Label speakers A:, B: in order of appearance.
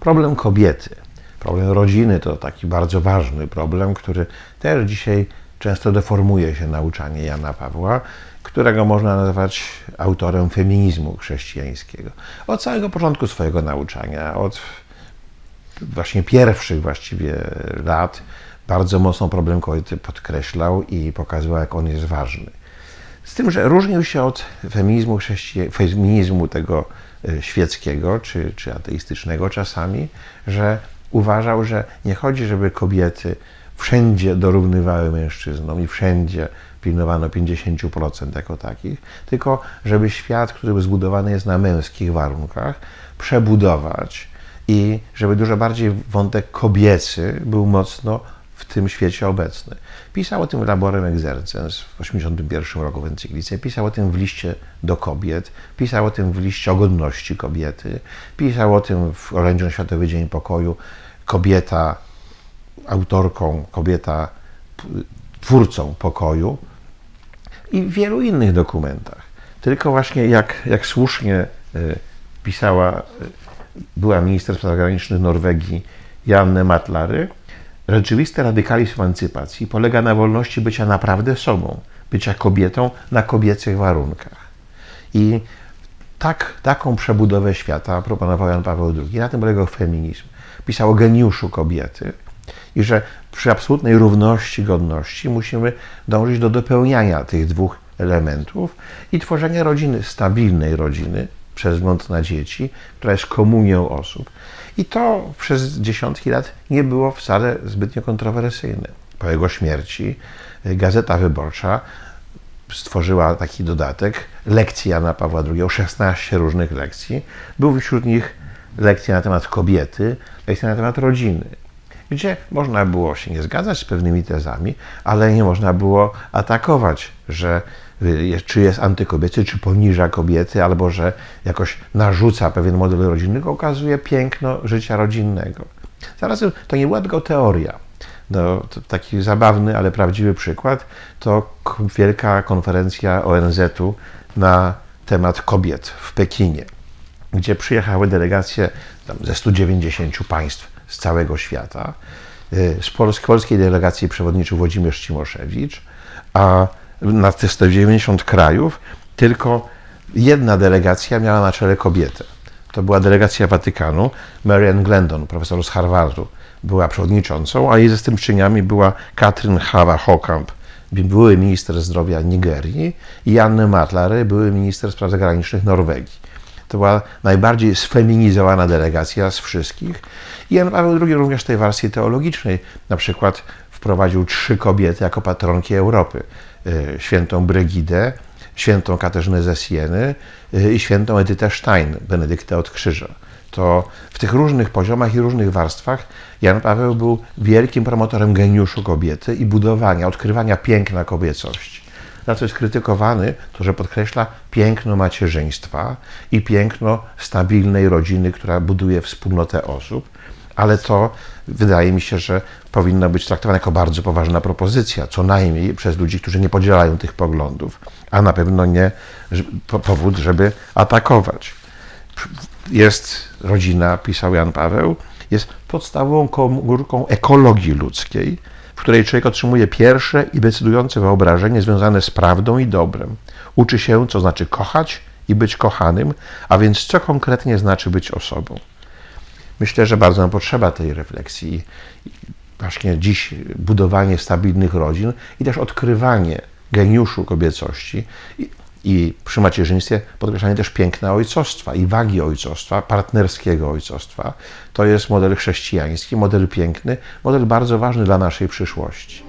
A: Problem kobiety, problem rodziny to taki bardzo ważny problem, który też dzisiaj często deformuje się nauczanie Jana Pawła, którego można nazwać autorem feminizmu chrześcijańskiego. Od samego początku swojego nauczania, od właśnie pierwszych właściwie lat, bardzo mocno problem kobiety podkreślał i pokazywał, jak on jest ważny. Z tym, że różnił się od feminizmu tego świeckiego czy ateistycznego czasami, że uważał, że nie chodzi, żeby kobiety wszędzie dorównywały mężczyznom i wszędzie pilnowano 50% jako takich, tylko żeby świat, który zbudowany jest na męskich warunkach, przebudować i żeby dużo bardziej wątek kobiecy był mocno w tym świecie obecny. Pisał o tym Laborem Exercens w 1981 roku w encyklice, pisał o tym w liście do kobiet, pisał o tym w liście o godności kobiety, pisał o tym w orędziu na Światowy Dzień Pokoju, kobieta autorką, kobieta twórcą pokoju i w wielu innych dokumentach. Tylko właśnie jak słusznie pisała była minister spraw zagranicznych Norwegii Janne Matlary, rzeczywisty radykalizm emancypacji polega na wolności bycia naprawdę sobą, bycia kobietą na kobiecych warunkach. I taką przebudowę świata proponował Jan Paweł II. Na tym polegał feminizm. Pisał o geniuszu kobiety i że przy absolutnej równości, godności musimy dążyć do dopełniania tych dwóch elementów i tworzenia rodziny, stabilnej rodziny, przez wzgląd na dzieci, która jest komunią osób. I to przez dziesiątki lat nie było wcale zbytnio kontrowersyjne. Po jego śmierci Gazeta Wyborcza stworzyła taki dodatek lekcji Jana Pawła II, 16 różnych lekcji. Był wśród nich lekcja na temat kobiety, lekcja na temat rodziny, gdzie można było się nie zgadzać z pewnymi tezami, ale nie można było atakować, że czy jest antykobiecy, czy poniża kobiety, albo że jakoś narzuca pewien model rodzinny, okazuje piękno życia rodzinnego. Zarazem to nie była tylko teoria. No, to taki zabawny, ale prawdziwy przykład to wielka konferencja ONZ-u na temat kobiet w Pekinie, gdzie przyjechały delegacje ze 190 państw z całego świata. Z polskiej delegacji przewodniczył Włodzimierz Cimoszewicz, a na te 190 krajów tylko jedna delegacja miała na czele kobietę. To była delegacja Watykanu. Marian Glendon, profesor z Harvardu, była przewodniczącą, a jej zastępczyniami była Katrin Hawa-Hokamp, były minister zdrowia Nigerii, i Janne Matlary, były minister spraw zagranicznych Norwegii. To była najbardziej sfeminizowana delegacja z wszystkich. I Jan Paweł II również w tej wersji teologicznej na przykład wprowadził 3 kobiety jako patronki Europy. Świętą Brygidę, świętą Katarzynę ze Sieny i świętą Edytę Stein, Benedyktę od Krzyża. To w tych różnych poziomach i różnych warstwach Jan Paweł był wielkim promotorem geniuszu kobiety i budowania, odkrywania piękna kobiecości. Za co jest krytykowany, to że podkreśla piękno macierzyństwa i piękno stabilnej rodziny, która buduje wspólnotę osób, ale to wydaje mi się, że powinno być traktowane jako bardzo poważna propozycja, co najmniej przez ludzi, którzy nie podzielają tych poglądów, a na pewno nie powód, żeby atakować. Jest rodzina, pisał Jan Paweł, jest podstawową komórką ekologii ludzkiej, w której człowiek otrzymuje pierwsze i decydujące wyobrażenie związane z prawdą i dobrem. Uczy się, co znaczy kochać i być kochanym, a więc co konkretnie znaczy być osobą. Myślę, że bardzo nam potrzeba tej refleksji. Właśnie dziś budowanie stabilnych rodzin i też odkrywanie geniuszu kobiecości i przy macierzyństwie podkreślanie też piękna ojcostwa i wagi ojcostwa, partnerskiego ojcostwa. To jest model chrześcijański, model piękny, model bardzo ważny dla naszej przyszłości.